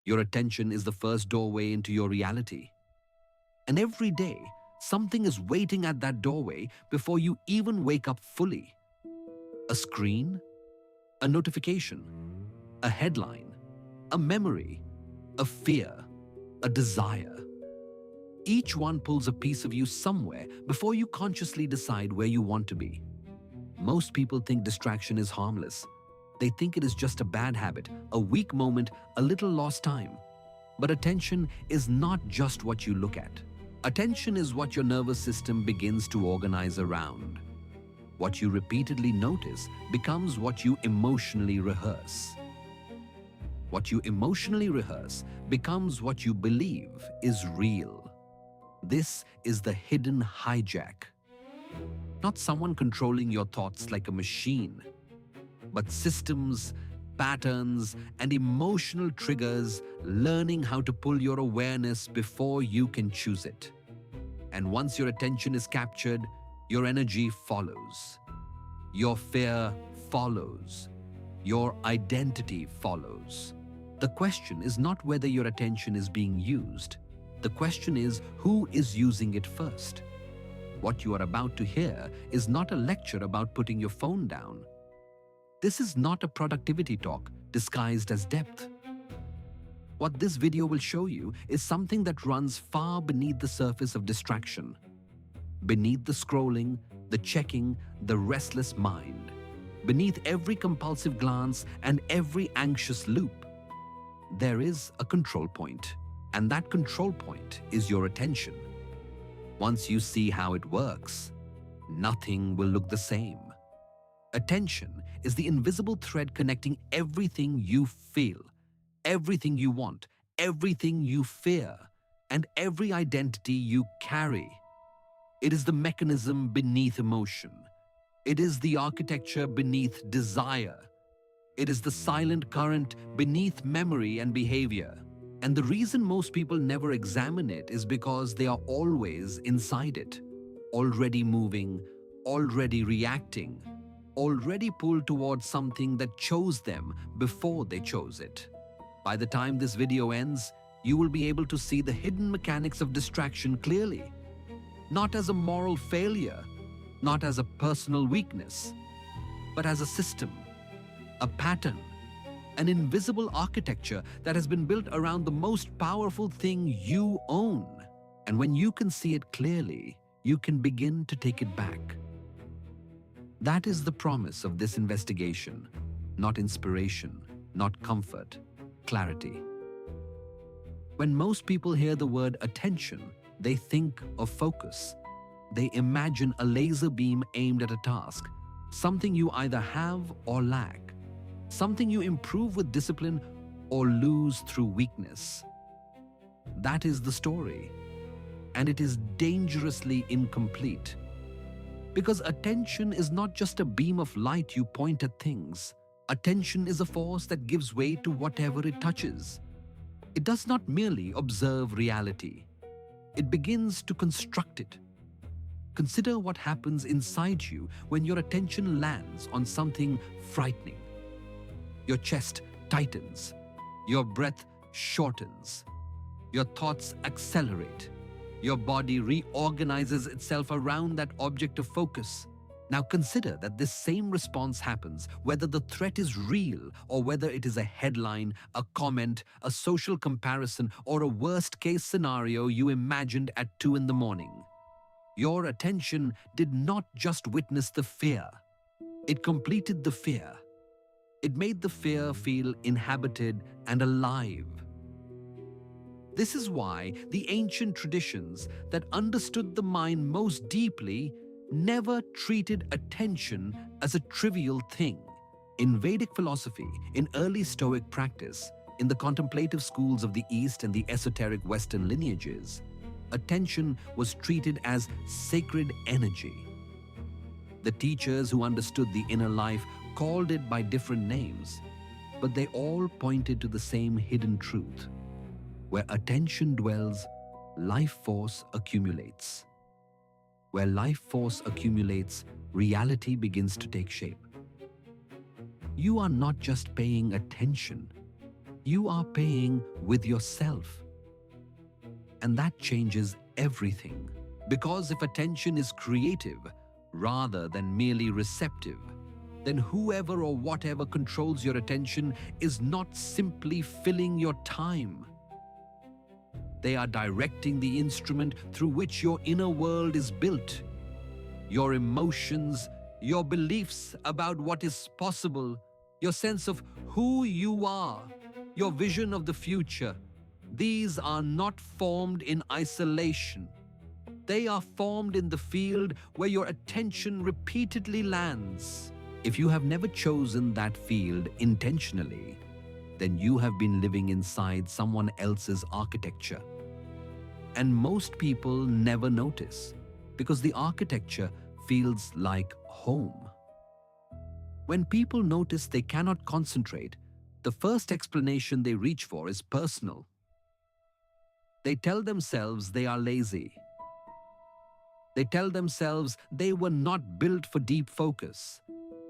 Your attention is the first doorway into your reality. And every day, something is waiting at that doorway before you even wake up fully. A screen, a notification, a headline, a memory, a fear, a desire. Each one pulls a piece of you somewhere before you consciously decide where you want to be. Most people think distraction is harmless. They think it is just a bad habit, a weak moment, a little lost time. But attention is not just what you look at. Attention is what your nervous system begins to organize around. What you repeatedly notice becomes what you emotionally rehearse. What you emotionally rehearse becomes what you believe is real. This is the hidden hijack. Not someone controlling your thoughts like a machine, but systems, patterns, and emotional triggers learning how to pull your awareness before you can choose it. And once your attention is captured, your energy follows. Your fear follows. Your identity follows. The question is not whether your attention is being used. The question is who is using it first. What you are about to hear is not a lecture about putting your phone down. This is not a productivity talk disguised as depth. What this video will show you is something that runs far beneath the surface of distraction. Beneath the scrolling, the checking, the restless mind. Beneath every compulsive glance and every anxious loop, there is a control point. And that control point is your attention. Once you see how it works, nothing will look the same. Attention is the invisible thread connecting everything you feel, everything you want, everything you fear, and every identity you carry. It is the mechanism beneath emotion. It is the architecture beneath desire. It is the silent current beneath memory and behavior. And the reason most people never examine it is because they are always inside it, already moving, already reacting, already pulled towards something that chose them before they chose it. By the time this video ends, you will be able to see the hidden mechanics of distraction clearly. Not as a moral failure, not as a personal weakness, but as a system, a pattern, an invisible architecture that has been built around the most powerful thing you own. And when you can see it clearly, you can begin to take it back. That is the promise of this investigation, not inspiration, not comfort, clarity. When most people hear the word attention, they think of focus. They imagine a laser beam aimed at a task, something you either have or lack, something you improve with discipline or lose through weakness. That is the story, and it is dangerously incomplete. Because attention is not just a beam of light you point at things. Attention is a force that gives way to whatever it touches. It does not merely observe reality. It begins to construct it. Consider what happens inside you when your attention lands on something frightening. Your chest tightens. Your breath shortens. Your thoughts accelerate. Your body reorganizes itself around that object of focus. Now consider that this same response happens whether the threat is real or whether it is a headline, a comment, a social comparison, or a worst-case scenario you imagined at 2 in the morning. Your attention did not just witness the fear. It completed the fear. It made the fear feel inhabited and alive. This is why the ancient traditions that understood the mind most deeply never treated attention as a trivial thing. In Vedic philosophy, in early Stoic practice, in the contemplative schools of the East and the esoteric Western lineages, attention was treated as sacred energy. The teachers who understood the inner life called it by different names, but they all pointed to the same hidden truth. Where attention dwells, life force accumulates. Where life force accumulates, reality begins to take shape. You are not just paying attention, You are paying with yourself. And that changes everything. Because if attention is creative rather than merely receptive, then whoever or whatever controls your attention is not simply filling your time. They are directing the instrument through which your inner world is built. Your emotions, your beliefs about what is possible, your sense of who you are, your vision of the future. These are not formed in isolation. They are formed in the field where your attention repeatedly lands. If you have never chosen that field intentionally, then you have been living inside someone else's architecture. And most people never notice because the architecture feels like home. When people notice they cannot concentrate, the first explanation they reach for is personal. They tell themselves they are lazy. They tell themselves they were not built for deep focus,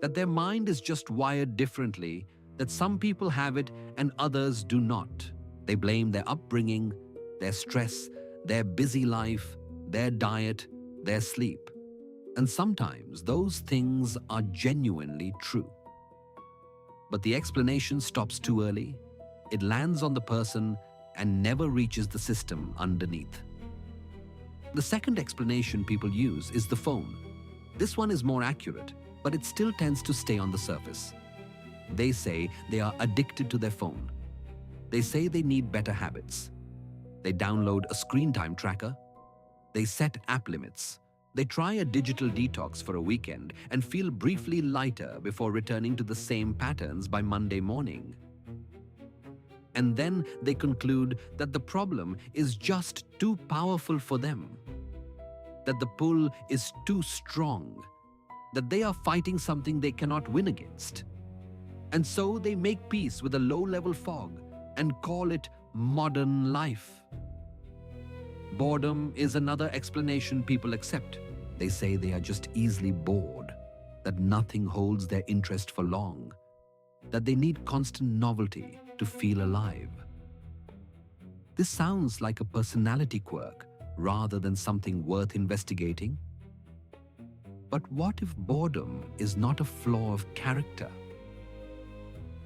that their mind is just wired differently, that some people have it and others do not. They blame their upbringing, their stress, their busy life, their diet, their sleep. And sometimes those things are genuinely true. But the explanation stops too early. It lands on the person and never reaches the system underneath. The second explanation people use is the phone. This one is more accurate, but it still tends to stay on the surface. They say they are addicted to their phone. They say they need better habits. They download a screen time tracker. They set app limits. They try a digital detox for a weekend and feel briefly lighter before returning to the same patterns by Monday morning. And then they conclude that the problem is just too powerful for them, that the pull is too strong, that they are fighting something they cannot win against. And so they make peace with a low-level fog and call it modern life. Boredom is another explanation people accept. They say they are just easily bored, that nothing holds their interest for long, that they need constant novelty to feel alive. This sounds like a personality quirk rather than something worth investigating. But what if boredom is not a flaw of character?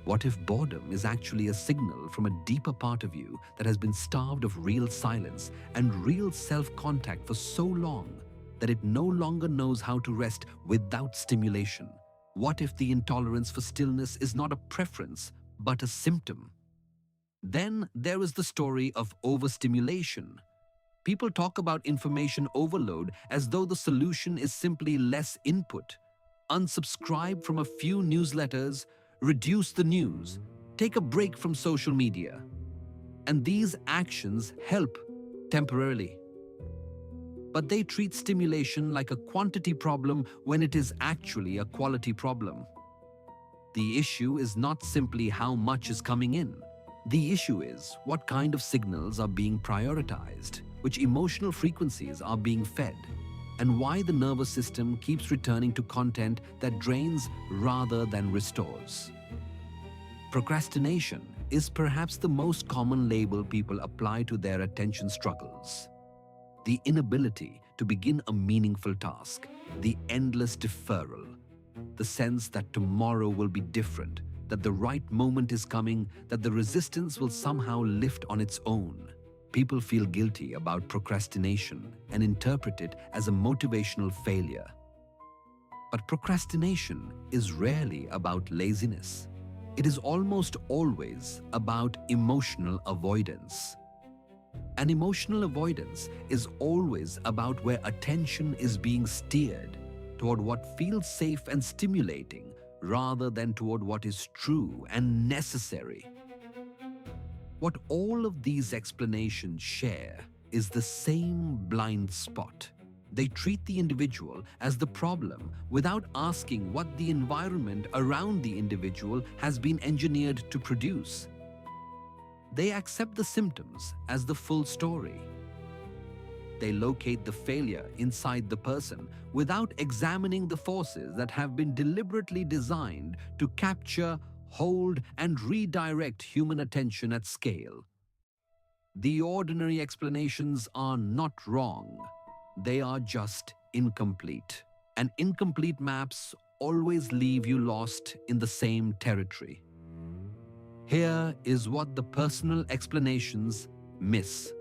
What if boredom is actually a signal from a deeper part of you that has been starved of real silence and real self-contact for so long that it no longer knows how to rest without stimulation? What if the intolerance for stillness is not a preference, but a symptom? Then there is the story of overstimulation. People talk about information overload as though the solution is simply less input. Unsubscribe from a few newsletters, reduce the news, take a break from social media. And these actions help temporarily. But they treat stimulation like a quantity problem when it is actually a quality problem. The issue is not simply how much is coming in. The issue is what kind of signals are being prioritized, which emotional frequencies are being fed, and why the nervous system keeps returning to content that drains rather than restores. Procrastination is perhaps the most common label people apply to their attention struggles. The inability to begin a meaningful task, the endless deferral, the sense that tomorrow will be different, that the right moment is coming, that the resistance will somehow lift on its own. People feel guilty about procrastination and interpret it as a motivational failure. But procrastination is rarely about laziness. It is almost always about emotional avoidance. And emotional avoidance is always about where attention is being steered toward what feels safe and stimulating rather than toward what is true and necessary. What all of these explanations share is the same blind spot. They treat the individual as the problem without asking what the environment around the individual has been engineered to produce. They accept the symptoms as the full story. They locate the failure inside the person without examining the forces that have been deliberately designed to capture, hold, and redirect human attention at scale. The ordinary explanations are not wrong, they are just incomplete. And incomplete maps always leave you lost in the same territory. Here is what the personal explanations miss.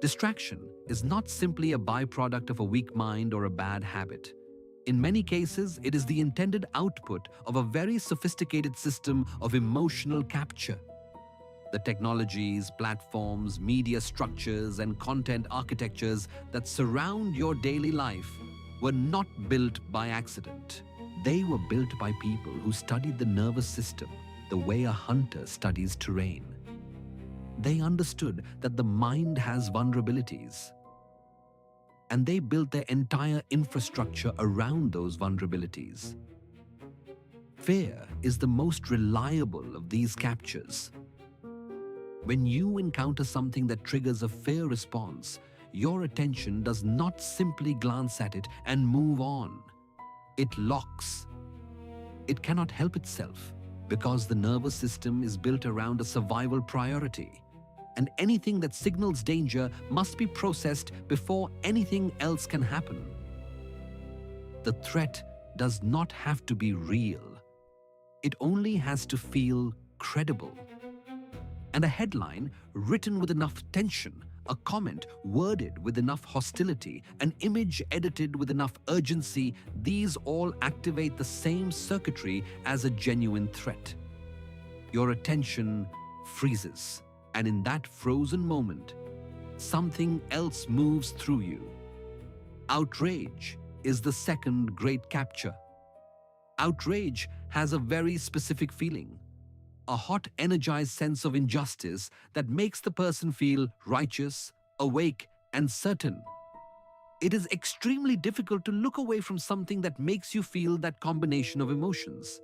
Distraction is not simply a byproduct of a weak mind or a bad habit. In many cases, it is the intended output of a very sophisticated system of emotional capture. The technologies, platforms, media structures, and content architectures that surround your daily life were not built by accident. They were built by people who studied the nervous system the way a hunter studies terrain. They understood that the mind has vulnerabilities, and they built their entire infrastructure around those vulnerabilities. Fear is the most reliable of these captures. When you encounter something that triggers a fear response, your attention does not simply glance at it and move on. It locks. It cannot help itself because the nervous system is built around a survival priority, and anything that signals danger must be processed before anything else can happen. The threat does not have to be real. It only has to feel credible. And a headline written with enough tension, a comment worded with enough hostility, an image edited with enough urgency, these all activate the same circuitry as a genuine threat. Your attention freezes, and in that frozen moment, something else moves through you. Outrage is the second great capture. Outrage has a very specific feeling. A hot, energized sense of injustice that makes the person feel righteous, awake, and certain. It is extremely difficult to look away from something that makes you feel that combination of emotions.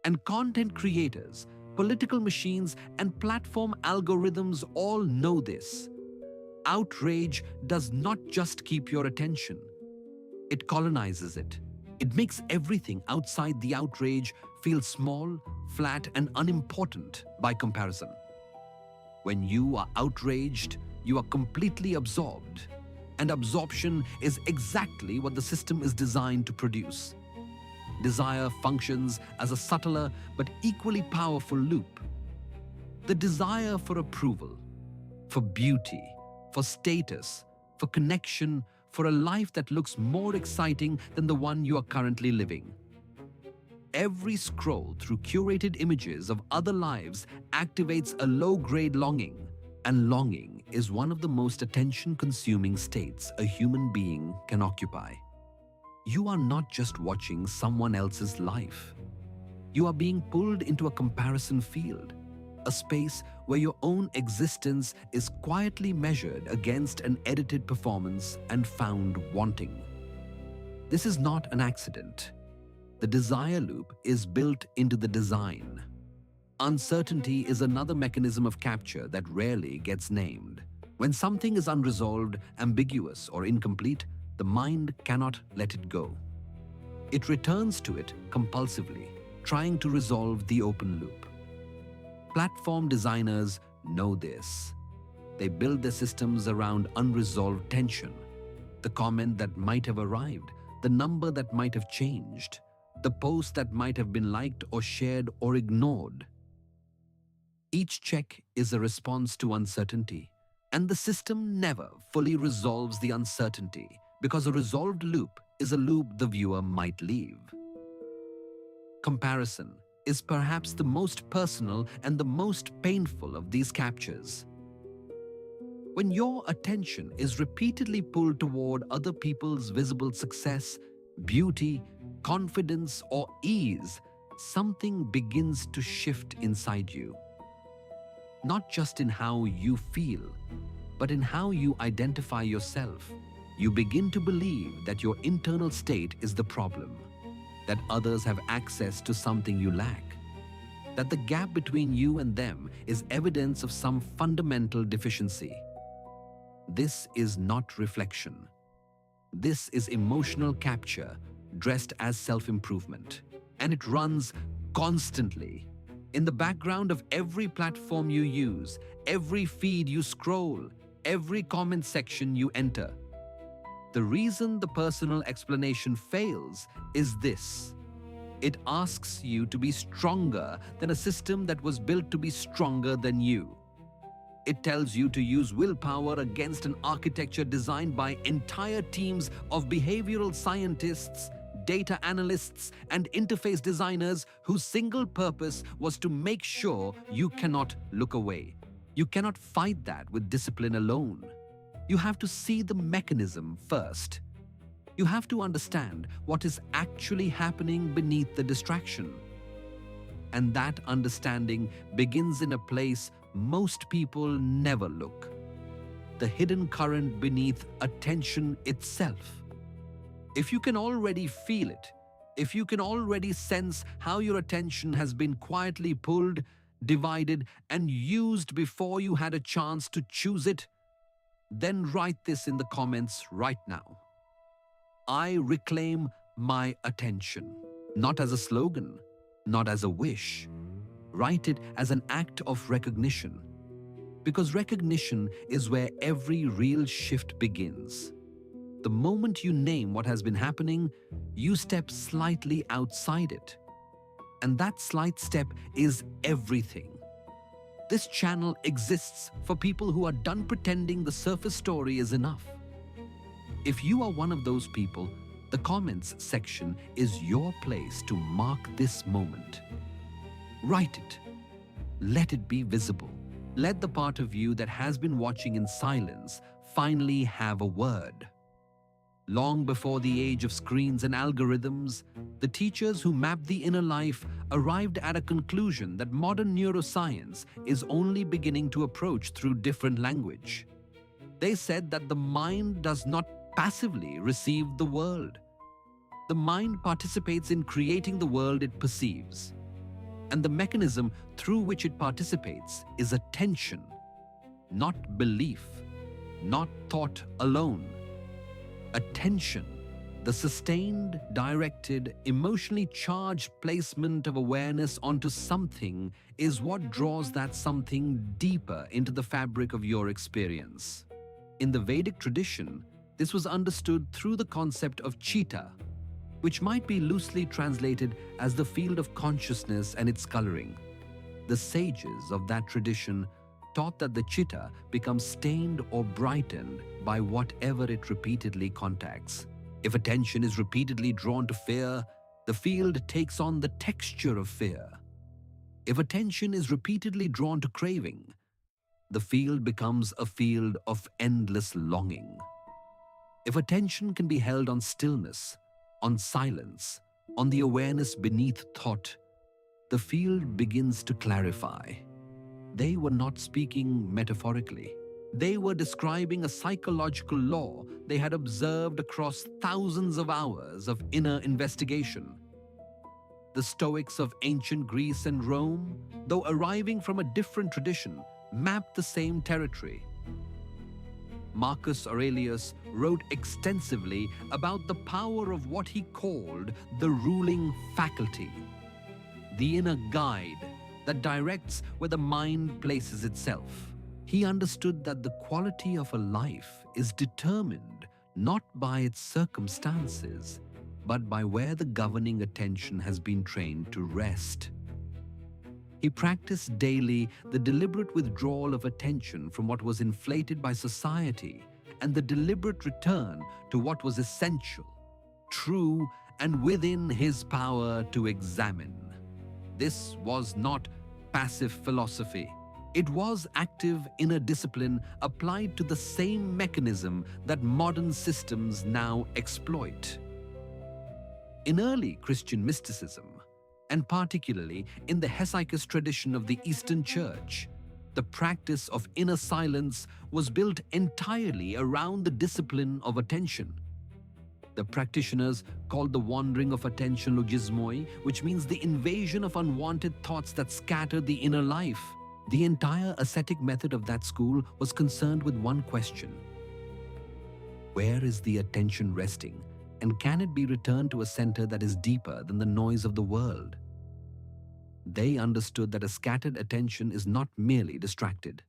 And content creators, political machines, and platform algorithms all know this. Outrage does not just keep your attention, it colonizes it. It makes everything outside the outrage feel small, flat, and unimportant by comparison. When you are outraged, you are completely absorbed. And absorption is exactly what the system is designed to produce. Desire functions as a subtler but equally powerful loop. The desire for approval, for beauty, for status, for connection, for a life that looks more exciting than the one you are currently living. Every scroll through curated images of other lives activates a low-grade longing, and longing is one of the most attention-consuming states a human being can occupy. You are not just watching someone else's life. You are being pulled into a comparison field, a space where your own existence is quietly measured against an edited performance and found wanting. This is not an accident. The desire loop is built into the design. Uncertainty is another mechanism of capture that rarely gets named. When something is unresolved, ambiguous, or incomplete, the mind cannot let it go. It returns to it compulsively, trying to resolve the open loop. Platform designers know this. They build their systems around unresolved tension, the comment that might have arrived, the number that might have changed, the post that might have been liked or shared or ignored. Each check is a response to uncertainty, and the system never fully resolves the uncertainty because a resolved loop is a loop the viewer might leave. Comparison is perhaps the most personal and the most painful of these captures. When your attention is repeatedly pulled toward other people's visible success, beauty, confidence, or ease, something begins to shift inside you. Not just in how you feel, but in how you identify yourself. You begin to believe that your internal state is the problem, that others have access to something you lack, that the gap between you and them is evidence of some fundamental deficiency. This is not reflection. This is emotional capture dressed as self-improvement, and it runs constantly. In the background of every platform you use, every feed you scroll, every comment section you enter. The reason the personal explanation fails is this. It asks you to be stronger than a system that was built to be stronger than you. It tells you to use willpower against an architecture designed by entire teams of behavioral scientists, data analysts, and interface designers whose single purpose was to make sure you cannot look away. You cannot fight that with discipline alone. You have to see the mechanism first. You have to understand what is actually happening beneath the distraction. And that understanding begins in a place most people never look. The hidden current beneath attention itself. If you can already feel it, if you can already sense how your attention has been quietly pulled, divided, and used before you had a chance to choose it, then write this in the comments right now. I reclaim my attention, not as a slogan, not as a wish. Write it as an act of recognition, because recognition is where every real shift begins. The moment you name what has been happening, you step slightly outside it. And that slight step is everything. This channel exists for people who are done pretending the surface story is enough. If you are one of those people, the comments section is your place to mark this moment. Write it. Let it be visible. Let the part of you that has been watching in silence finally have a word. Long before the age of screens and algorithms, the teachers who mapped the inner life arrived at a conclusion that modern neuroscience is only beginning to approach through different language. They said that the mind does not passively receive the world. The mind participates in creating the world it perceives. And the mechanism through which it participates is attention, not belief, not thought alone. Attention, the sustained, directed, emotionally charged placement of awareness onto something, is what draws that something deeper into the fabric of your experience. In the Vedic tradition, this was understood through the concept of chitta, which might be loosely translated as the field of consciousness and its coloring. The sages of that tradition taught that the chitta becomes stained or brightened by whatever it repeatedly contacts. If attention is repeatedly drawn to fear, the field takes on the texture of fear. If attention is repeatedly drawn to craving, the field becomes a field of endless longing. If attention can be held on stillness, on silence, on the awareness beneath thought, the field begins to clarify. They were not speaking metaphorically. They were describing a psychological law they had observed across thousands of hours of inner investigation. The Stoics of ancient Greece and Rome, though arriving from a different tradition, mapped the same territory. Marcus Aurelius wrote extensively about the power of what he called the ruling faculty, the inner guide that directs where the mind places itself. He understood that the quality of a life is determined not by its circumstances, but by where the governing attention has been trained to rest. He practiced daily the deliberate withdrawal of attention from what was inflated by society and the deliberate return to what was essential, true, and within his power to examine. This was not passive philosophy. It was active inner discipline applied to the same mechanism that modern systems now exploit. In early Christian mysticism, and particularly in the Hesychast tradition of the Eastern Church, the practice of inner silence was built entirely around the discipline of attention. The practitioners called the wandering of attention logismoi, which means the invasion of unwanted thoughts that scatter the inner life. The entire ascetic method of that school was concerned with one question: where is the attention resting, and can it be returned to a center that is deeper than the noise of the world? They understood that a scattered attention is not merely distracted,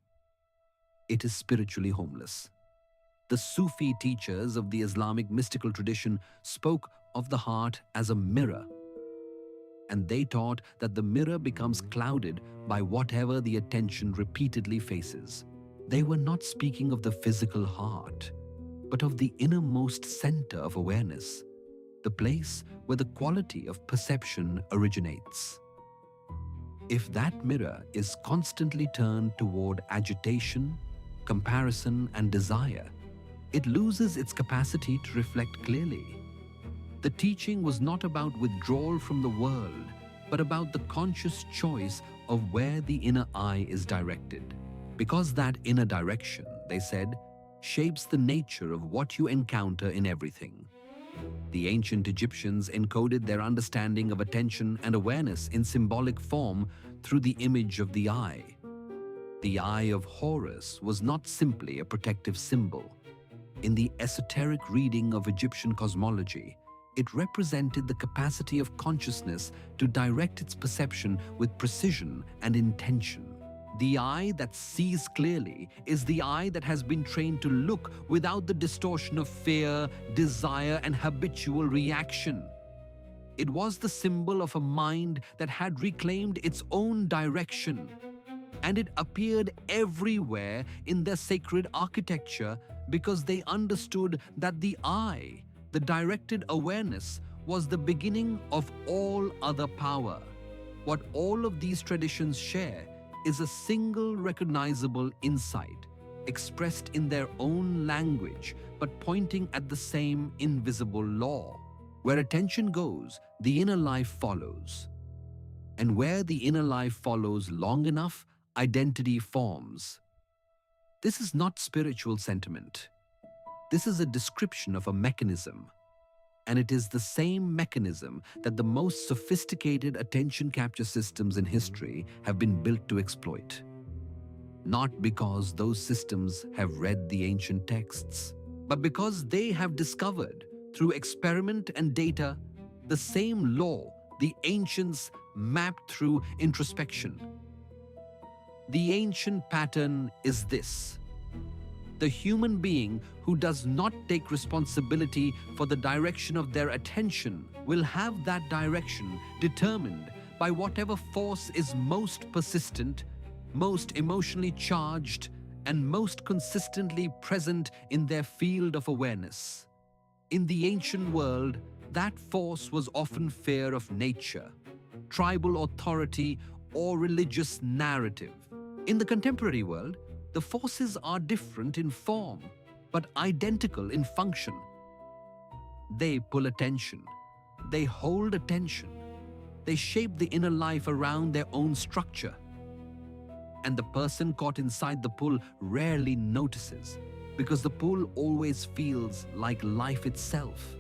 it is spiritually homeless. The Sufi teachers of the Islamic mystical tradition spoke of the heart as a mirror, and they taught that the mirror becomes clouded by whatever the attention repeatedly faces. They were not speaking of the physical heart, but of the innermost center of awareness, the place where the quality of perception originates. If that mirror is constantly turned toward agitation, comparison, and desire, it loses its capacity to reflect clearly. The teaching was not about withdrawal from the world, but about the conscious choice of where the inner eye is directed. Because that inner direction, they said, shapes the nature of what you encounter in everything. The ancient Egyptians encoded their understanding of attention and awareness in symbolic form through the image of the eye. The eye of Horus was not simply a protective symbol. In the esoteric reading of Egyptian cosmology, it represented the capacity of consciousness to direct its perception with precision and intention. The eye that sees clearly is the eye that has been trained to look without the distortion of fear, desire, and habitual reaction. It was the symbol of a mind that had reclaimed its own direction, and it appeared everywhere in their sacred architecture because they understood that the eye, the directed awareness, was the beginning of all other power. What all of these traditions share is a single recognizable insight, expressed in their own language, but pointing at the same invisible law. Where attention goes, the inner life follows. And where the inner life follows long enough, identity forms. This is not spiritual sentiment. This is a description of a mechanism. And it is the same mechanism that the most sophisticated attention capture systems in history have been built to exploit. Not because those systems have read the ancient texts, but because they have discovered, through experiment and data, the same law the ancients mapped through introspection. The ancient pattern is this: the human being who does not take responsibility for the direction of their attention will have that direction determined by whatever force is most persistent, most emotionally charged, and most consistently present in their field of awareness. In the ancient world, that force was often fear of nature, tribal authority, or religious narrative. In the contemporary world, the forces are different in form, but identical in function. They pull attention. They hold attention. They shape the inner life around their own structure. And the person caught inside the pull rarely notices, because the pull always feels like life itself.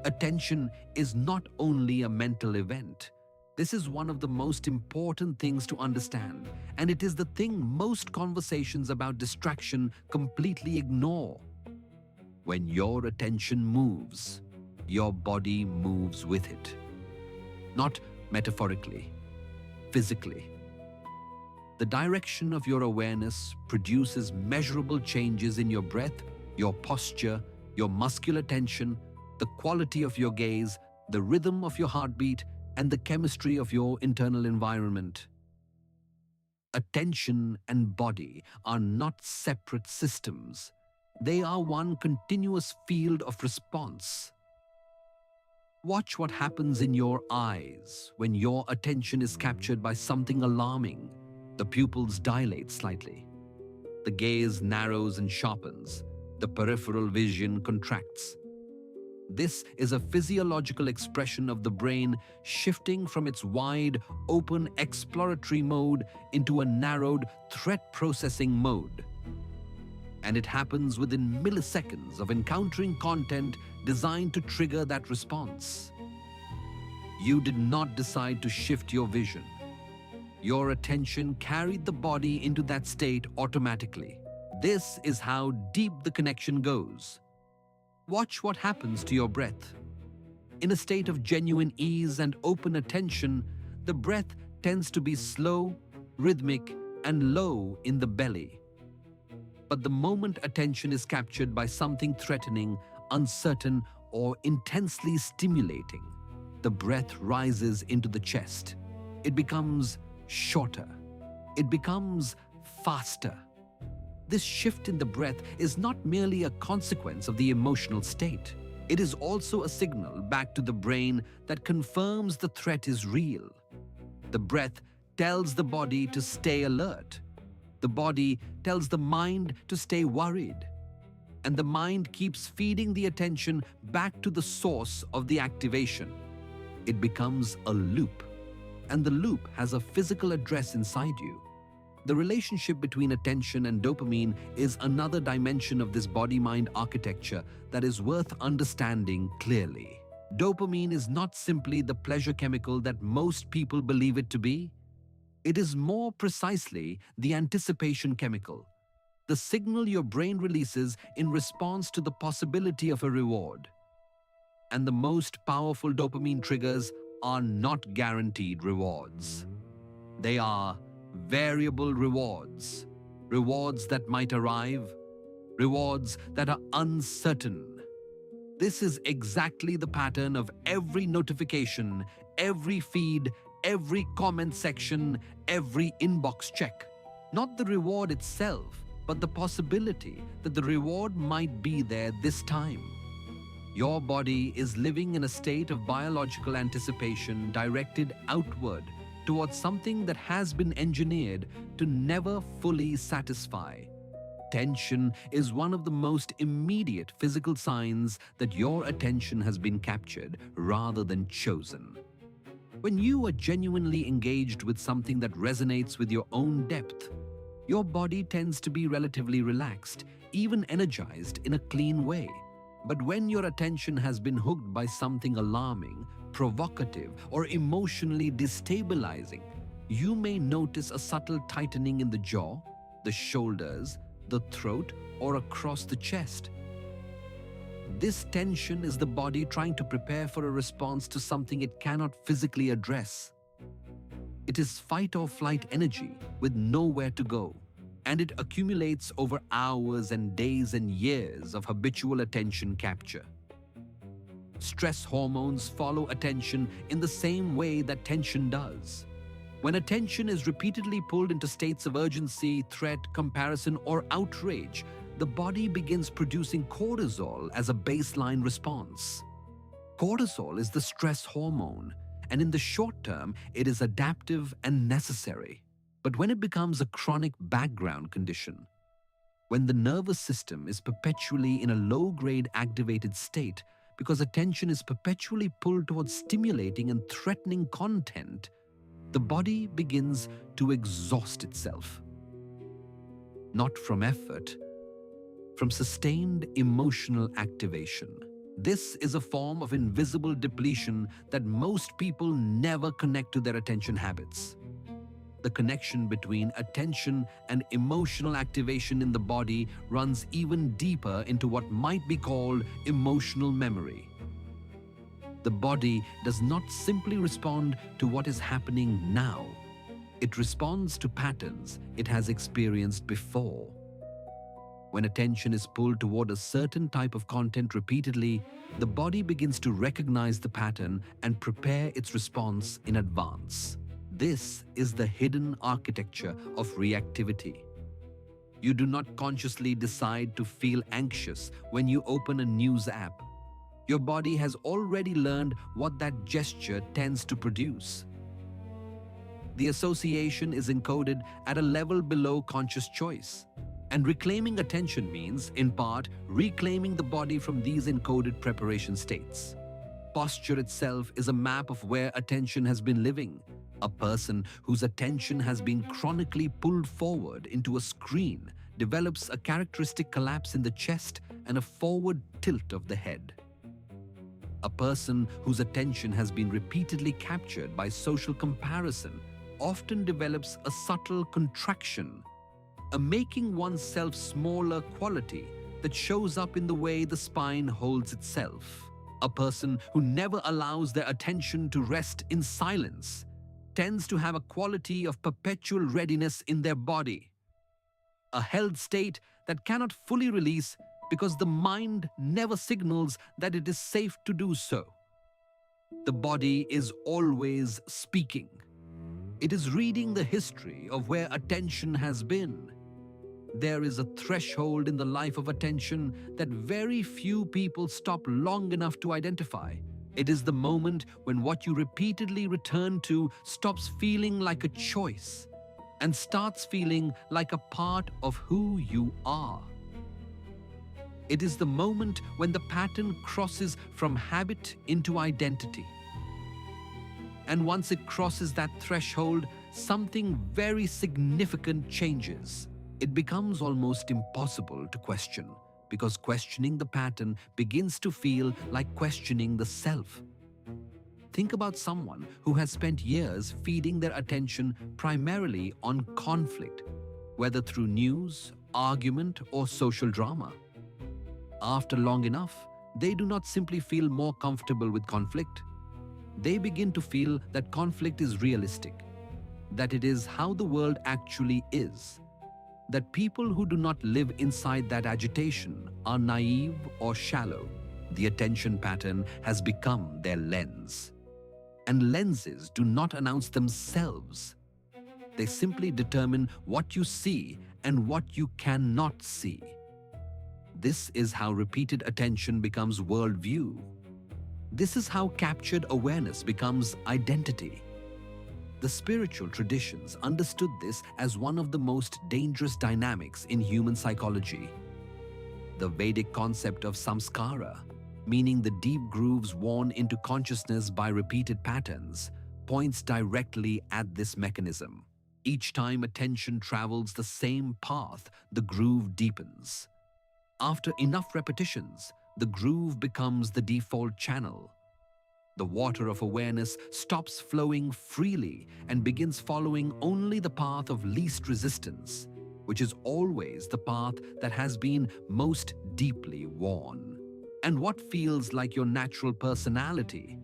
Attention is not only a mental event. This is one of the most important things to understand, and it is the thing most conversations about distraction completely ignore. When your attention moves, your body moves with it. Not metaphorically, physically. The direction of your awareness produces measurable changes in your breath, your posture, your muscular tension, the quality of your gaze, the rhythm of your heartbeat, and the chemistry of your internal environment. Attention and body are not separate systems. They are one continuous field of response. Watch what happens in your eyes when your attention is captured by something alarming. The pupils dilate slightly. The gaze narrows and sharpens. The peripheral vision contracts. This is a physiological expression of the brain shifting from its wide, open exploratory mode into a narrowed threat processing mode. And it happens within milliseconds of encountering content designed to trigger that response. You did not decide to shift your vision. Your attention carried the body into that state automatically. This is how deep the connection goes. Watch what happens to your breath. In a state of genuine ease and open attention, The breath tends to be slow, rhythmic, and low in the belly. But the moment attention is captured by something threatening, uncertain, or intensely stimulating, the breath rises into the chest. It becomes shorter. It becomes faster. This shift in the breath is not merely a consequence of the emotional state. It is also a signal back to the brain that confirms the threat is real. The breath tells the body to stay alert. The body tells the mind to stay worried. And the mind keeps feeding the attention back to the source of the activation. It becomes a loop. And the loop has a physical address inside you. The relationship between attention and dopamine is another dimension of this body-mind architecture that is worth understanding clearly. Dopamine is not simply the pleasure chemical that most people believe it to be. It is more precisely the anticipation chemical, the signal your brain releases in response to the possibility of a reward. And the most powerful dopamine triggers are not guaranteed rewards. They are variable rewards, rewards that might arrive, rewards that are uncertain. This is exactly the pattern of every notification, every feed, every comment section, every inbox check. Not the reward itself, but the possibility that the reward might be there this time. Your body is living in a state of biological anticipation directed outward towards something that has been engineered to never fully satisfy. Tension is one of the most immediate physical signs that your attention has been captured rather than chosen. When you are genuinely engaged with something that resonates with your own depth, your body tends to be relatively relaxed, even energized in a clean way. But when your attention has been hooked by something alarming, provocative, or emotionally destabilizing, you may notice a subtle tightening in the jaw, the shoulders, the throat, or across the chest. This tension is the body trying to prepare for a response to something it cannot physically address. It is fight or flight energy with nowhere to go, and it accumulates over hours and days and years of habitual attention capture. Stress hormones follow attention in the same way that tension does. When attention is repeatedly pulled into states of urgency, threat, comparison, or outrage, the body begins producing cortisol as a baseline response. Cortisol is the stress hormone, and in the short term, it is adaptive and necessary. But when it becomes a chronic background condition, when the nervous system is perpetually in a low-grade activated state because attention is perpetually pulled towards stimulating and threatening content, the body begins to exhaust itself. Not from effort, from sustained emotional activation. This is a form of invisible depletion that most people never connect to their attention habits. The connection between attention and emotional activation in the body runs even deeper into what might be called emotional memory. The body does not simply respond to what is happening now. It responds to patterns it has experienced before. When attention is pulled toward a certain type of content repeatedly, the body begins to recognize the pattern and prepare its response in advance. This is the hidden architecture of reactivity. You do not consciously decide to feel anxious when you open a news app. Your body has already learned what that gesture tends to produce. The association is encoded at a level below conscious choice. And reclaiming attention means, in part, reclaiming the body from these encoded preparation states. Posture itself is a map of where attention has been living. A person whose attention has been chronically pulled forward into a screen develops a characteristic collapse in the chest and a forward tilt of the head. A person whose attention has been repeatedly captured by social comparison often develops a subtle contraction, a making oneself smaller quality that shows up in the way the spine holds itself. A person who never allows their attention to rest in silence tends to have a quality of perpetual readiness in their body, a held state that cannot fully release because the mind never signals that it is safe to do so. The body is always speaking. It is reading the history of where attention has been. There is a threshold in the life of attention that very few people stop long enough to identify. It is the moment when what you repeatedly return to stops feeling like a choice and starts feeling like a part of who you are. It is the moment when the pattern crosses from habit into identity. And once it crosses that threshold, something very significant changes. It becomes almost impossible to question, because questioning the pattern begins to feel like questioning the self. Think about someone who has spent years feeding their attention primarily on conflict, whether through news, argument, or social drama. After long enough, they do not simply feel more comfortable with conflict. They begin to feel that conflict is realistic, that it is how the world actually is, that people who do not live inside that agitation are naive or shallow. The attention pattern has become their lens. And lenses do not announce themselves. They simply determine what you see and what you cannot see. This is how repeated attention becomes worldview. This is how captured awareness becomes identity. The spiritual traditions understood this as one of the most dangerous dynamics in human psychology. The Vedic concept of samskara, meaning the deep grooves worn into consciousness by repeated patterns, points directly at this mechanism. Each time attention travels the same path, the groove deepens. After enough repetitions, the groove becomes the default channel. The water of awareness stops flowing freely and begins following only the path of least resistance, which is always the path that has been most deeply worn. And what feels like your natural personality,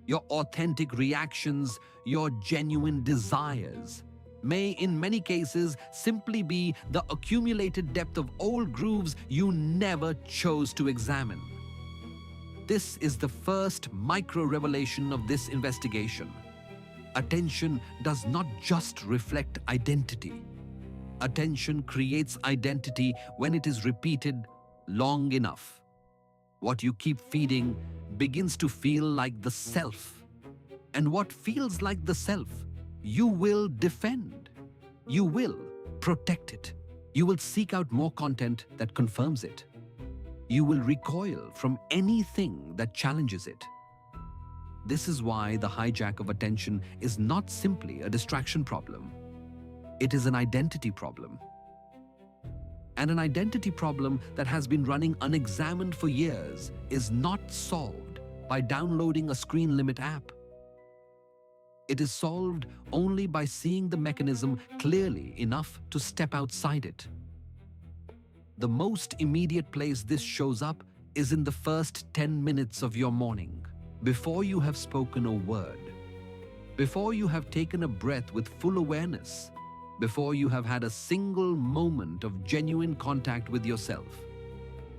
your authentic reactions, your genuine desires, may in many cases simply be the accumulated depth of old grooves you never chose to examine. This is the first micro-revelation of this investigation. Attention does not just reflect identity. Attention creates identity when it is repeated long enough. What you keep feeding begins to feel like the self. And what feels like the self, you will defend. You will protect it. You will seek out more content that confirms it. You will recoil from anything that challenges it. This is why the hijack of attention is not simply a distraction problem. It is an identity problem. And an identity problem that has been running unexamined for years is not solved by downloading a screen limit app. It is solved only by seeing the mechanism clearly enough to step outside it. The most immediate place this shows up is in the first 10 minutes of your morning, before you have spoken a word, before you have taken a breath with full awareness, before you have had a single moment of genuine contact with yourself.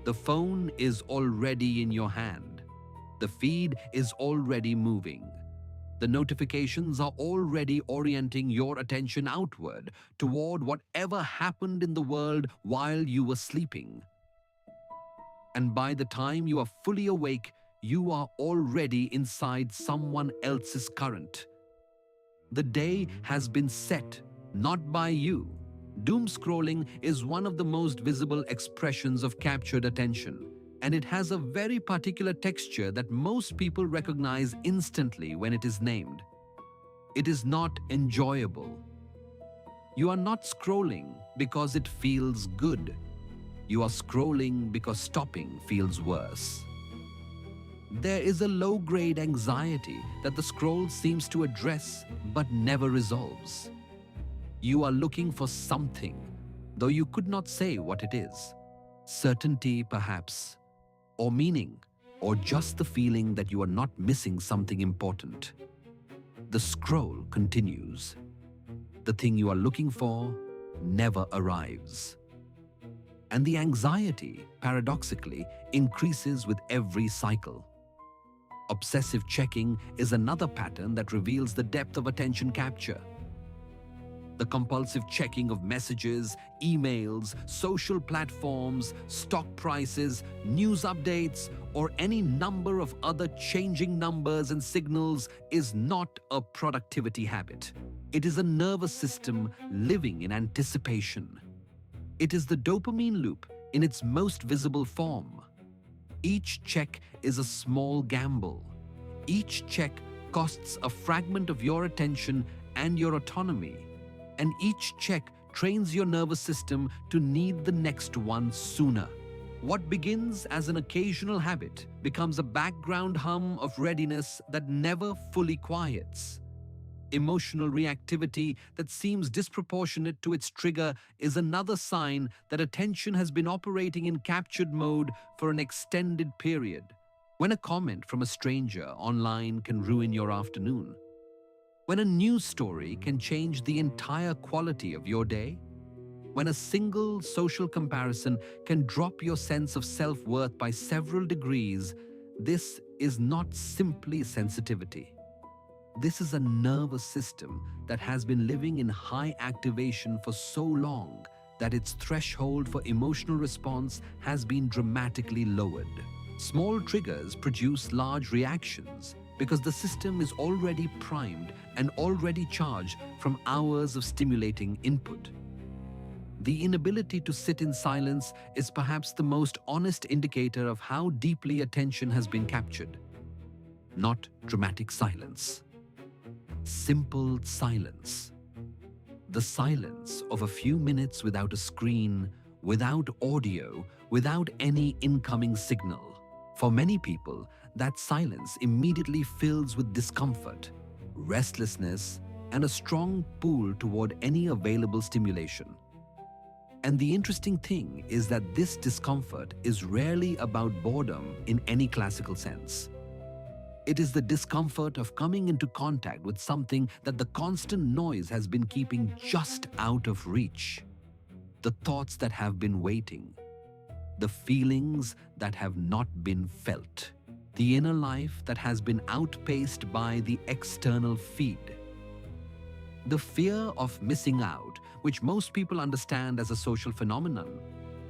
The phone is already in your hand. The feed is already moving. The notifications are already orienting your attention outward toward whatever happened in the world while you were sleeping. And by the time you are fully awake, you are already inside someone else's current. The day has been set, not by you. Doom scrolling is one of the most visible expressions of captured attention, and it has a very particular texture that most people recognize instantly when it is named. It is not enjoyable. You are not scrolling because it feels good. You are scrolling because stopping feels worse. There is a low-grade anxiety that the scroll seems to address but never resolves. You are looking for something, though you could not say what it is. Certainty, perhaps, or meaning, or just the feeling that you are not missing something important. the scroll continues. The thing you are looking for never arrives. And the anxiety, paradoxically, increases with every cycle. Obsessive checking is another pattern that reveals the depth of attention capture. The compulsive checking of messages, emails, social platforms, stock prices, news updates, or any number of other changing numbers and signals is not a productivity habit. It is a nervous system living in anticipation. It is the dopamine loop in its most visible form. Each check is a small gamble. Each check costs a fragment of your attention and your autonomy. And each check trains your nervous system to need the next one sooner. What begins as an occasional habit becomes a background hum of readiness that never fully quiets. Emotional reactivity that seems disproportionate to its trigger is another sign that attention has been operating in captured mode for an extended period. When a comment from a stranger online can ruin your afternoon, when a news story can change the entire quality of your day, when a single social comparison can drop your sense of self-worth by several degrees, this is not simply sensitivity. This is a nervous system that has been living in high activation for so long that its threshold for emotional response has been dramatically lowered. Small triggers produce large reactions because the system is already primed and already charged from hours of stimulating input. The inability to sit in silence is perhaps the most honest indicator of how deeply attention has been captured. Not dramatic silence. Simple silence. The silence of a few minutes without a screen, without audio, without any incoming signal. For many people, that silence immediately fills with discomfort, restlessness, and a strong pull toward any available stimulation. And the interesting thing is that this discomfort is rarely about boredom in any classical sense. It is the discomfort of coming into contact with something that the constant noise has been keeping just out of reach. The thoughts that have been waiting. The feelings that have not been felt. The inner life that has been outpaced by the external feed. The fear of missing out, which most people understand as a social phenomenon,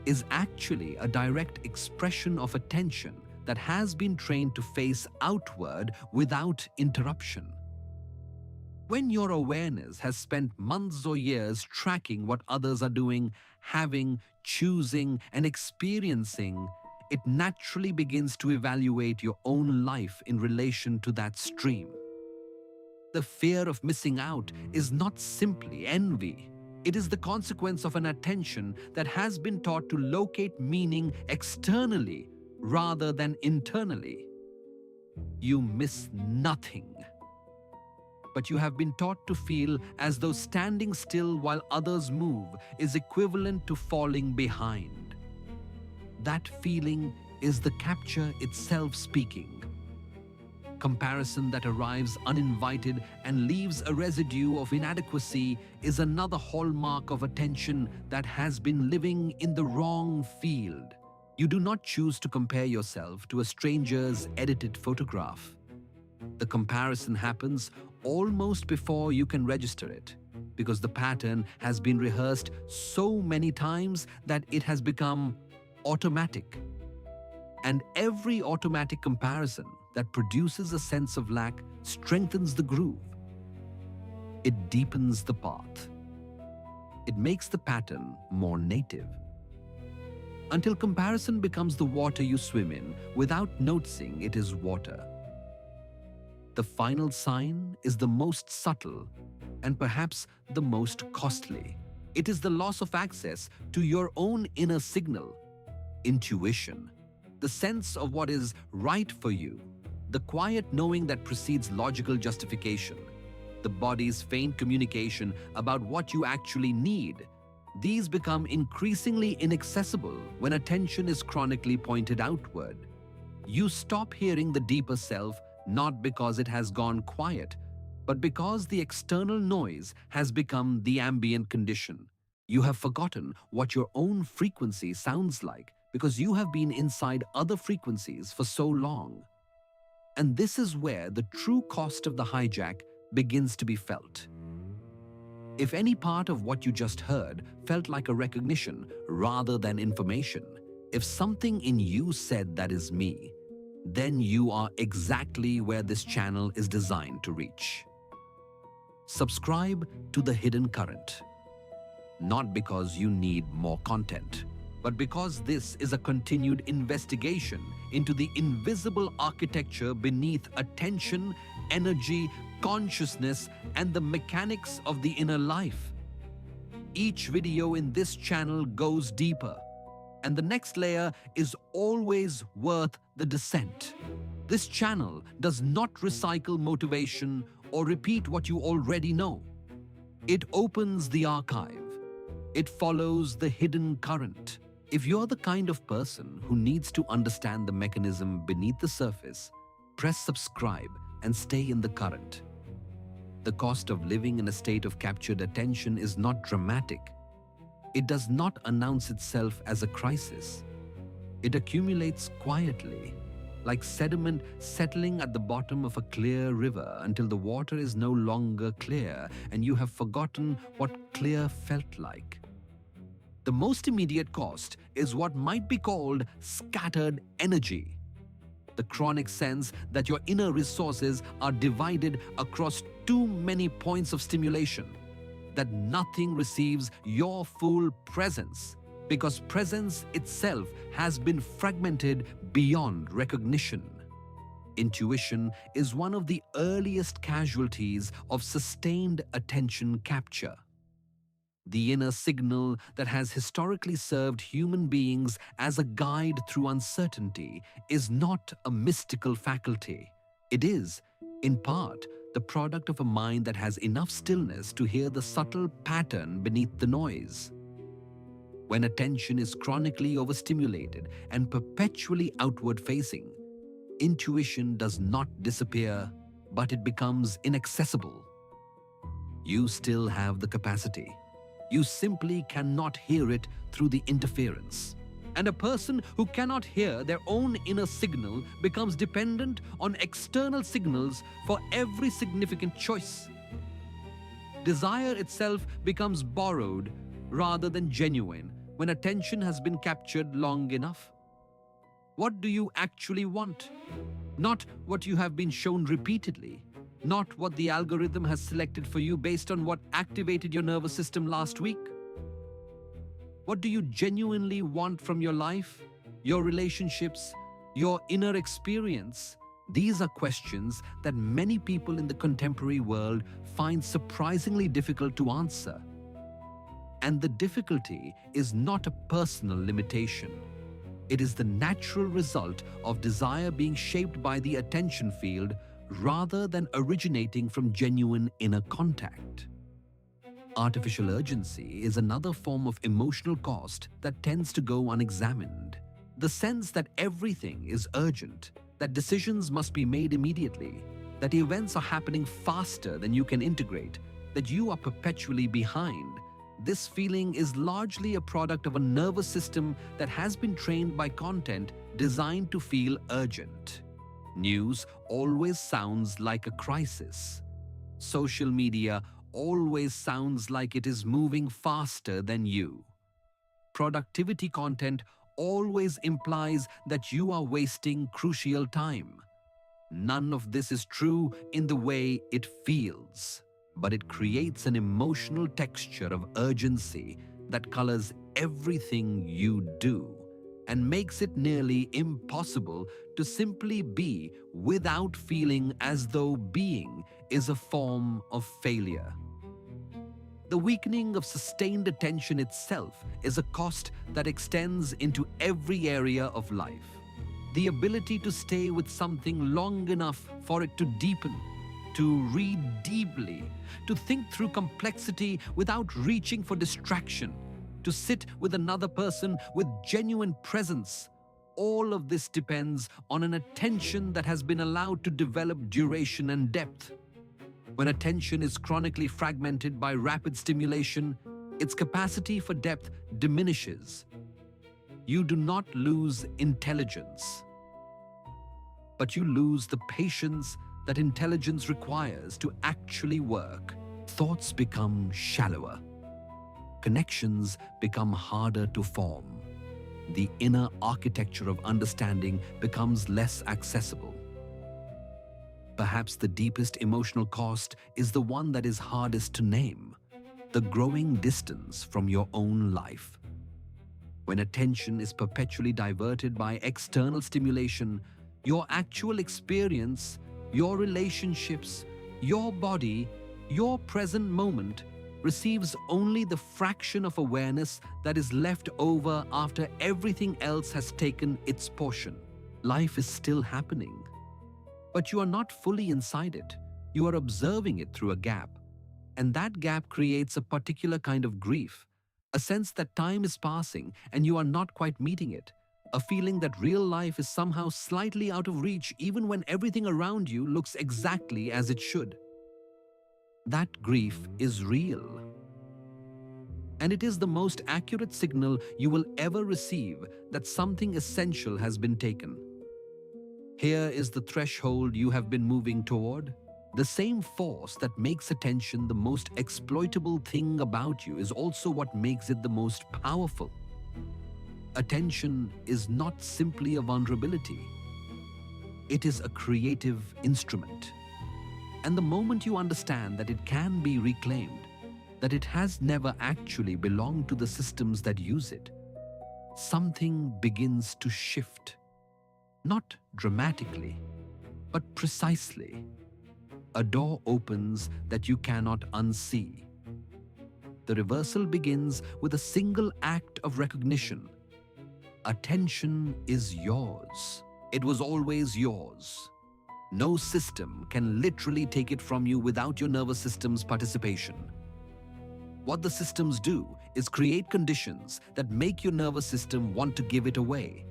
is actually a direct expression of attention that has been trained to face outward without interruption. When your awareness has spent months or years tracking what others are doing, having, choosing, and experiencing, it naturally begins to evaluate your own life in relation to that stream. The fear of missing out is not simply envy. It is the consequence of an attention that has been taught to locate meaning externally rather than internally. You miss nothing. But you have been taught to feel as though standing still while others move is equivalent to falling behind. That feeling is the capture itself speaking. Comparison that arrives uninvited and leaves a residue of inadequacy is another hallmark of attention that has been living in the wrong field. You do not choose to compare yourself to a stranger's edited photograph. The comparison happens almost before you can register it, because the pattern has been rehearsed so many times that it has become automatic. And every automatic comparison that produces a sense of lack strengthens the groove. It deepens the path. It makes the pattern more native. Until comparison becomes the water you swim in without noticing it is water. The final sign is the most subtle and perhaps the most costly. It is the loss of access to your own inner signal, intuition, the sense of what is right for you, the quiet knowing that precedes logical justification, the body's faint communication about what you actually need. These become increasingly inaccessible when attention is chronically pointed outward. You stop hearing the deeper self not because it has gone quiet, but because the external noise has become the ambient condition. You have forgotten what your own frequency sounds like because you have been inside other frequencies for so long. And this is where the true cost of the hijack begins to be felt. If any part of what you just heard felt like a recognition rather than information, if something in you said that is me, then you are exactly where this channel is designed to reach. Subscribe to The Hidden Current, not because you need more content, but because this is a continued investigation into the invisible architecture beneath attention, energy, consciousness, and the mechanics of the inner life. Each video in this channel goes deeper, and the next layer is always worth the descent. This channel does not recycle motivation or repeat what you already know. It opens the archive. It follows the hidden current. If you're the kind of person who needs to understand the mechanism beneath the surface, press subscribe and stay in the current. The cost of living in a state of captured attention is not dramatic. It does not announce itself as a crisis. It accumulates quietly, like sediment settling at the bottom of a clear river until the water is no longer clear and you have forgotten what clear felt like. The most immediate cost is what might be called scattered energy. The chronic sense that your inner resources are divided across too many points of stimulation, that nothing receives your full presence because presence itself has been fragmented beyond recognition. Intuition is one of the earliest casualties of sustained attention capture. The inner signal that has historically served human beings as a guide through uncertainty is not a mystical faculty. It is, in part, the product of a mind that has enough stillness to hear the subtle pattern beneath the noise. When attention is chronically overstimulated and perpetually outward-facing, intuition does not disappear, but it becomes inaccessible. You still have the capacity. You simply cannot hear it through the interference. And a person who cannot hear their own inner signal becomes dependent on external signals for every significant choice. Desire itself becomes borrowed rather than genuine when attention has been captured long enough. What do you actually want? Not what you have been shown repeatedly. Not what the algorithm has selected for you based on what activated your nervous system last week. What do you genuinely want from your life, your relationships, your inner experience? These are questions that many people in the contemporary world find surprisingly difficult to answer. And the difficulty is not a personal limitation. It is the natural result of desire being shaped by the attention field rather than originating from genuine inner contact. Artificial urgency is another form of emotional cost that tends to go unexamined. The sense that everything is urgent, that decisions must be made immediately, that events are happening faster than you can integrate, that you are perpetually behind. This feeling is largely a product of a nervous system that has been trained by content designed to feel urgent. News always sounds like a crisis. Social media always sounds like it is moving faster than you. Productivity content always implies that you are wasting crucial time. None of this is true in the way it feels, but it creates an emotional texture of urgency that colors everything you do and makes it nearly impossible to simply be without feeling as though being is a form of failure. The weakening of sustained attention itself is a cost that extends into every area of life. The ability to stay with something long enough for it to deepen, to read deeply, to think through complexity without reaching for distraction, to sit with another person with genuine presence. All of this depends on an attention that has been allowed to develop duration and depth. When attention is chronically fragmented by rapid stimulation, its capacity for depth diminishes. You do not lose intelligence, but you lose the patience that intelligence requires to actually work. Thoughts become shallower. Connections become harder to form. The inner architecture of understanding becomes less accessible. Perhaps the deepest emotional cost is the one that is hardest to name: the growing distance from your own life. When attention is perpetually diverted by external stimulation, your actual experience, your relationships, your body, your present moment receives only the fraction of awareness that is left over after everything else has taken its portion. Life is still happening, but you are not fully inside it. You are observing it through a gap, and that gap creates a particular kind of grief, a sense that time is passing and you are not quite meeting it, a feeling that real life is somehow slightly out of reach even when everything around you looks exactly as it should. That grief is real, and it is the most accurate signal you will ever receive that something essential has been taken. Here is the threshold you have been moving toward. The same force that makes attention the most exploitable thing about you is also what makes it the most powerful. Attention is not simply a vulnerability. It is a creative instrument. And the moment you understand that it can be reclaimed, that it has never actually belonged to the systems that use it, something begins to shift. Not dramatically, but precisely. A door opens that you cannot unsee. The reversal begins with a single act of recognition. Attention is yours. It was always yours. No system can literally take it from you without your nervous system's participation. What the systems do is create conditions that make your nervous system want to give it away.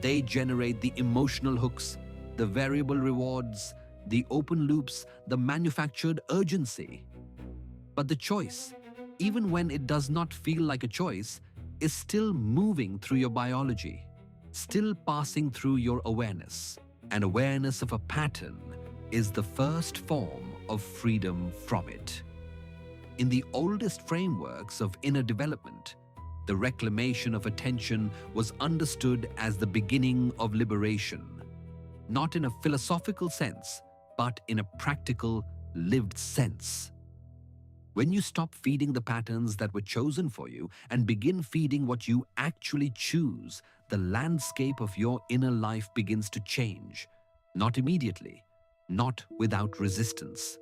They generate the emotional hooks, the variable rewards, the open loops, the manufactured urgency. But the choice, even when it does not feel like a choice, is still moving through your biology, still passing through your awareness. And awareness of a pattern is the first form of freedom from it. In the oldest frameworks of inner development, the reclamation of attention was understood as the beginning of liberation, not in a philosophical sense, but in a practical, lived sense. When you stop feeding the patterns that were chosen for you and begin feeding what you actually choose, the landscape of your inner life begins to change. Not immediately, not without resistance,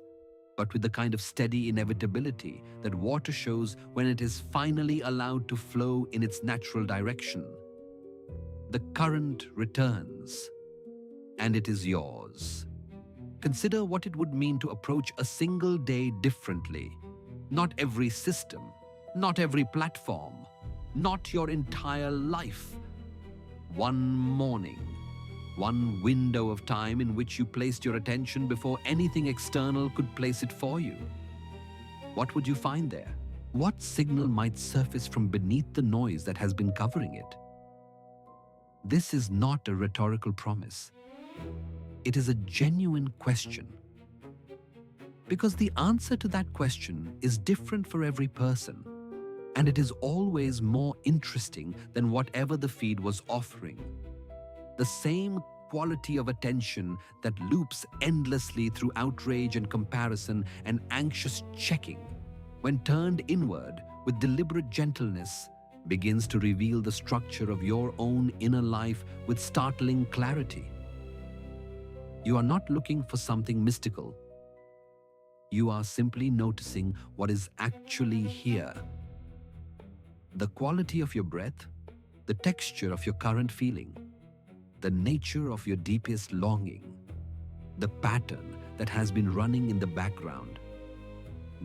but with the kind of steady inevitability that water shows when it is finally allowed to flow in its natural direction. The current returns, and it is yours. Consider what it would mean to approach a single day differently. Not every system, not every platform, not your entire life. One morning, one window of time in which you placed your attention before anything external could place it for you. What would you find there? What signal might surface from beneath the noise that has been covering it? This is not a rhetorical promise. It is a genuine question. Because the answer to that question is different for every person, and it is always more interesting than whatever the feed was offering. The same quality of attention that loops endlessly through outrage and comparison and anxious checking, when turned inward with deliberate gentleness, begins to reveal the structure of your own inner life with startling clarity. You are not looking for something mystical. You are simply noticing what is actually here. The quality of your breath, the texture of your current feeling, the nature of your deepest longing, the pattern that has been running in the background.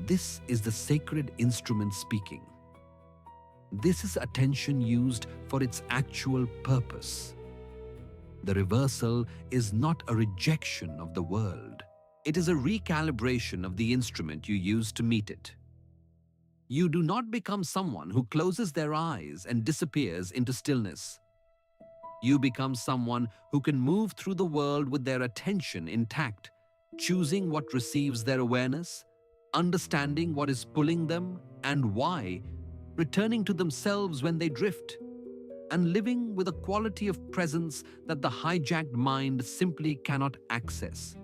This is the sacred instrument speaking. This is attention used for its actual purpose. The reversal is not a rejection of the world. It is a recalibration of the instrument you use to meet it. You do not become someone who closes their eyes and disappears into stillness. You become someone who can move through the world with their attention intact, choosing what receives their awareness, understanding what is pulling them and why, returning to themselves when they drift, and living with a quality of presence that the hijacked mind simply cannot access.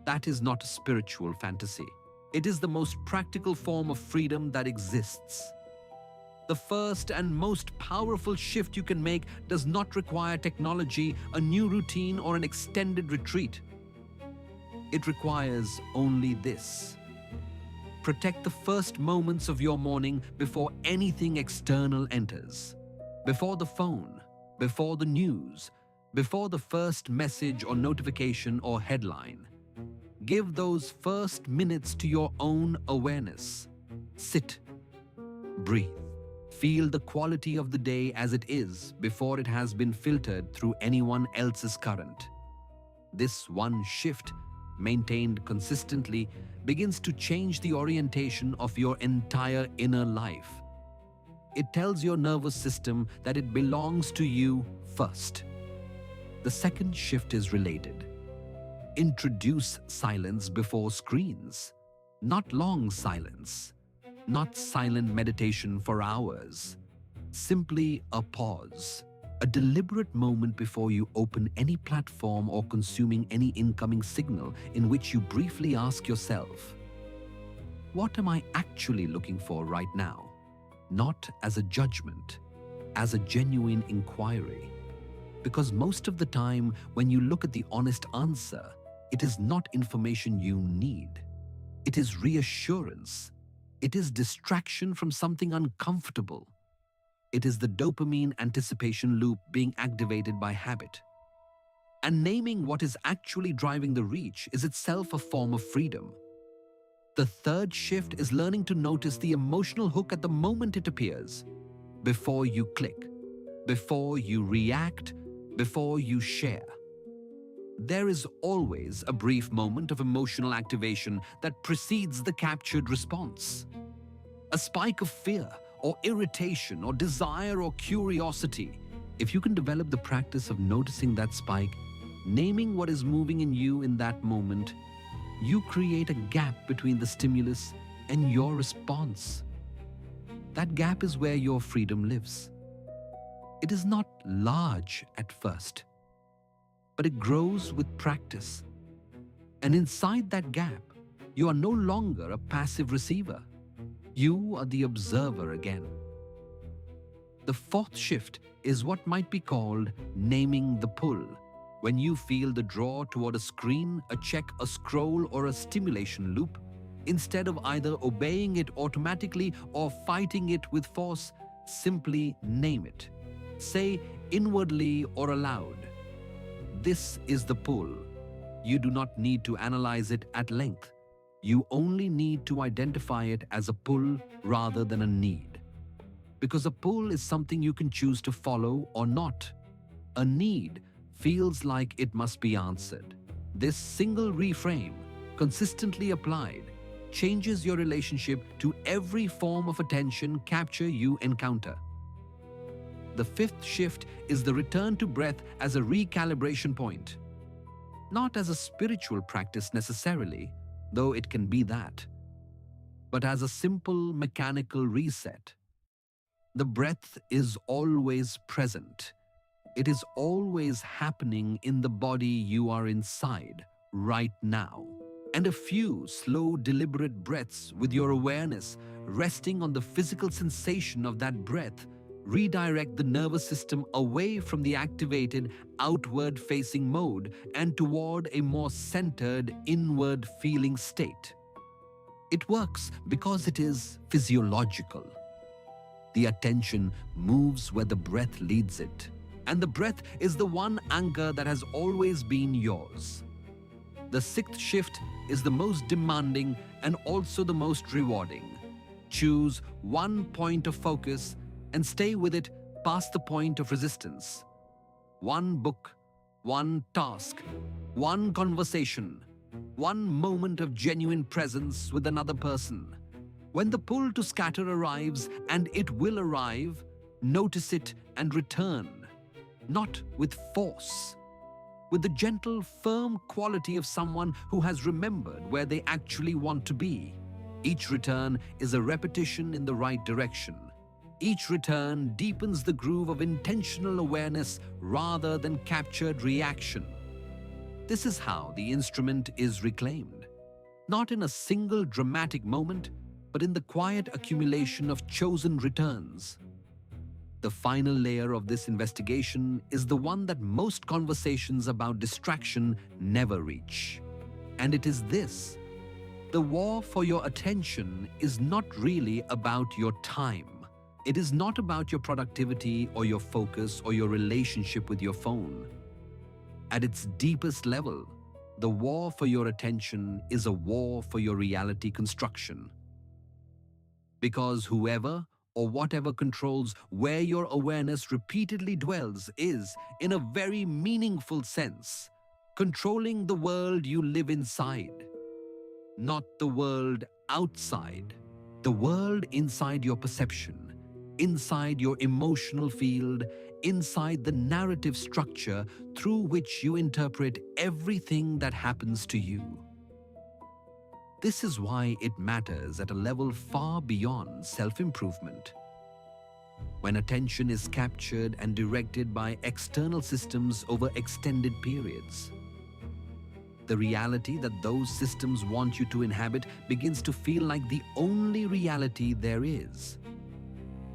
That is not a spiritual fantasy. It is the most practical form of freedom that exists. The first and most powerful shift you can make does not require technology, a new routine, or an extended retreat. It requires only this. Protect the first moments of your morning before anything external enters. Before the phone, before the news, before the first message or notification or headline. Give those first minutes to your own awareness. Sit, breathe, feel the quality of the day as it is before it has been filtered through anyone else's current. This one shift, maintained consistently, begins to change the orientation of your entire inner life. It tells your nervous system that it belongs to you first. The second shift is related. Introduce silence before screens. Not long silence. Not silent meditation for hours. Simply a pause. A deliberate moment before you open any platform or consuming any incoming signal, in which you briefly ask yourself, what am I actually looking for right now? Not as a judgment, as a genuine inquiry. Because most of the time, when you look at the honest answer, it is not information you need. It is reassurance. It is distraction from something uncomfortable. It is the dopamine anticipation loop being activated by habit. And naming what is actually driving the reach is itself a form of freedom. The third shift is learning to notice the emotional hook at the moment it appears. Before you click, before you react, before you share. There is always a brief moment of emotional activation that precedes the captured response. A spike of fear or irritation or desire or curiosity. If you can develop the practice of noticing that spike, naming what is moving in you in that moment, you create a gap between the stimulus and your response. That gap is where your freedom lives. It is not large at first, but it grows with practice. And inside that gap, you are no longer a passive receiver. You are the observer again. The fourth shift is what might be called naming the pull. When you feel the draw toward a screen, a check, a scroll, or a stimulation loop, instead of either obeying it automatically or fighting it with force, simply name it. Say inwardly or aloud, this is the pull. You do not need to analyze it at length. You only need to identify it as a pull rather than a need. Because a pull is something you can choose to follow or not. A need feels like it must be answered. This single reframe, consistently applied, changes your relationship to every form of attention capture you encounter. The fifth shift is the return to breath as a recalibration point. Not as a spiritual practice necessarily, though it can be that, but as a simple mechanical reset. The breath is always present. It is always happening in the body you are inside right now. And a few slow, deliberate breaths with your awareness resting on the physical sensation of that breath redirect the nervous system away from the activated outward-facing mode and toward a more centered inward feeling state. It works because it is physiological. The attention moves where the breath leads it, and the breath is the one anchor that has always been yours. The sixth shift is the most demanding and also the most rewarding. Choose one point of focus and stay with it past the point of resistance. One book, one task, one conversation, One moment of genuine presence with another person. When the pull to scatter arrives, and it will arrive, notice it and return, not with force, with the gentle, firm quality of someone who has remembered where they actually want to be. Each return is a repetition in the right direction. Each return deepens the groove of intentional awareness rather than captured reaction. This is how the instrument is reclaimed, not in a single dramatic moment, but in the quiet accumulation of chosen returns. The final layer of this investigation is the one that most conversations about distraction never reach. And it is this: the war for your attention is not really about your time. It is not about your productivity or your focus or your relationship with your phone. At its deepest level, the war for your attention is a war for your reality construction. Because whoever or whatever controls where your awareness repeatedly dwells is, in a very meaningful sense, controlling the world you live inside, not the world outside. The world inside your perception, inside your emotional field, inside the narrative structure through which you interpret everything that happens to you. This is why it matters at a level far beyond self-improvement. When attention is captured and directed by external systems over extended periods, the reality that those systems want you to inhabit begins to feel like the only reality there is.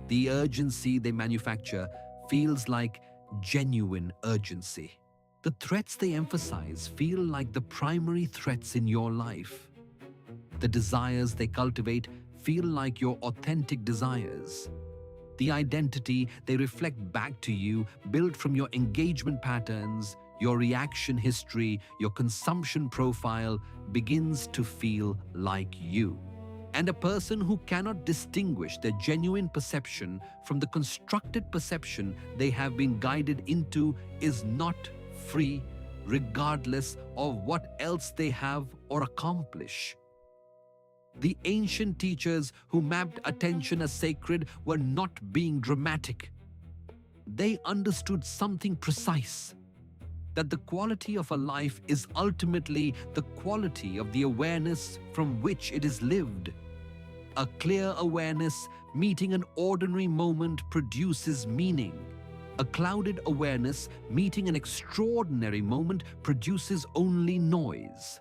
The urgency they manufacture feels like genuine urgency. The threats they emphasize feel like the primary threats in your life. The desires they cultivate feel like your authentic desires. The identity they reflect back to you, built from your engagement patterns, your reaction history, your consumption profile, begins to feel like you. And a person who cannot distinguish their genuine perception from the constructed perception they have been guided into is not free, regardless of what else they have or accomplish. The ancient teachers who mapped attention as sacred were not being dramatic. They understood something precise: that the quality of a life is ultimately the quality of the awareness from which it is lived. A clear awareness meeting an ordinary moment produces meaning. A clouded awareness meeting an extraordinary moment produces only noise.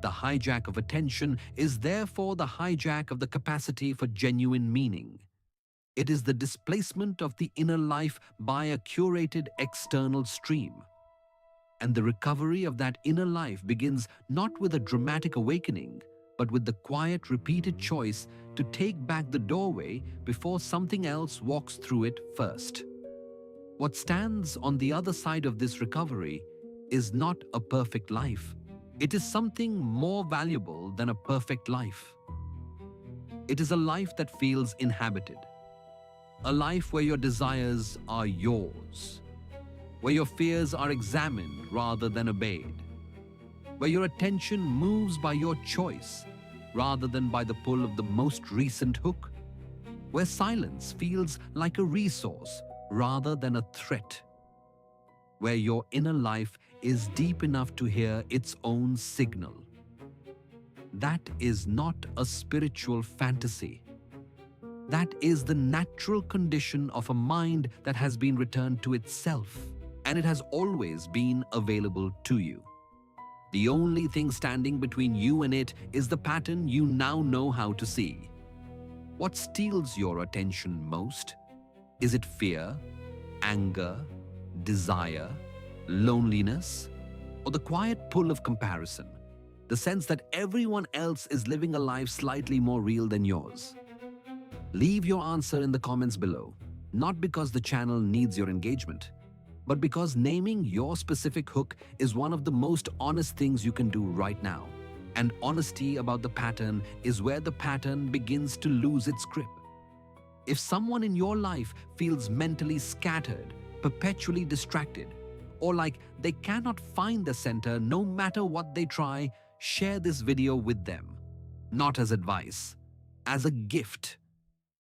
The hijack of attention is therefore the hijack of the capacity for genuine meaning. It is the displacement of the inner life by a curated external stream. And the recovery of that inner life begins not with a dramatic awakening, but with the quiet, repeated choice to take back the doorway before something else walks through it first. What stands on the other side of this recovery is not a perfect life. It is something more valuable than a perfect life. It is a life that feels inhabited. A life where your desires are yours, where your fears are examined rather than obeyed, where your attention moves by your choice rather than by the pull of the most recent hook, where silence feels like a resource rather than a threat, where your inner life is deep enough to hear its own signal. That is not a spiritual fantasy. That is the natural condition of a mind that has been returned to itself, and it has always been available to you. The only thing standing between you and it is the pattern you now know how to see. What steals your attention most? Is it fear, anger, desire, loneliness, or the quiet pull of comparison, the sense that everyone else is living a life slightly more real than yours? Leave your answer in the comments below, not because the channel needs your engagement, but because naming your specific hook is one of the most honest things you can do right now. And honesty about the pattern is where the pattern begins to lose its grip. If someone in your life feels mentally scattered, perpetually distracted, or like they cannot find the center no matter what they try, share this video with them. Not as advice, as a gift.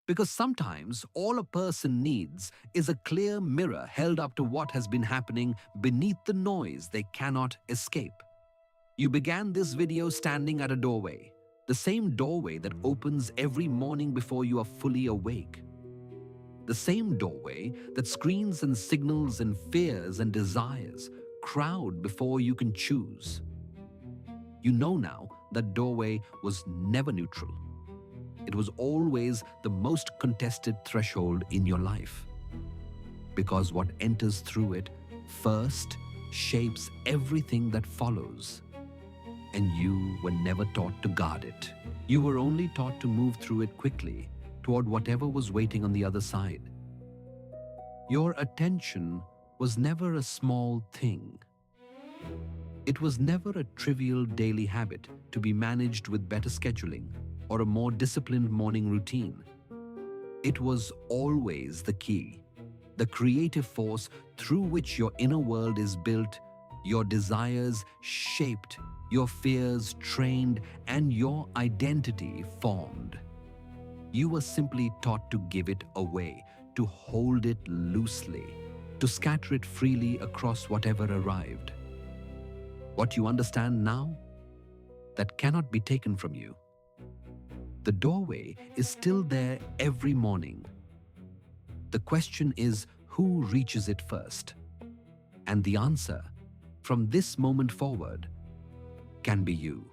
Because sometimes all a person needs is a clear mirror held up to what has been happening beneath the noise they cannot escape. You began this video standing at a doorway, the same doorway that opens every morning before you are fully awake. The same doorway that screens and signals and fears and desires crowd before you can choose. You know now that doorway was never neutral. It was always the most contested threshold in your life. Because what enters through it first shapes everything that follows. And you were never taught to guard it. You were only taught to move through it quickly toward whatever was waiting on the other side. Your attention was never a small thing. It was never a trivial daily habit to be managed with better scheduling or a more disciplined morning routine. It was always the key, the creative force through which your inner world is built, your desires shaped, your fears trained, and your identity formed. You were simply taught to give it away, to hold it loosely, to scatter it freely across whatever arrived. What you understand now, that cannot be taken from you. The doorway is still there every morning. The question is who reaches it first? And the answer, from this moment forward, can be you.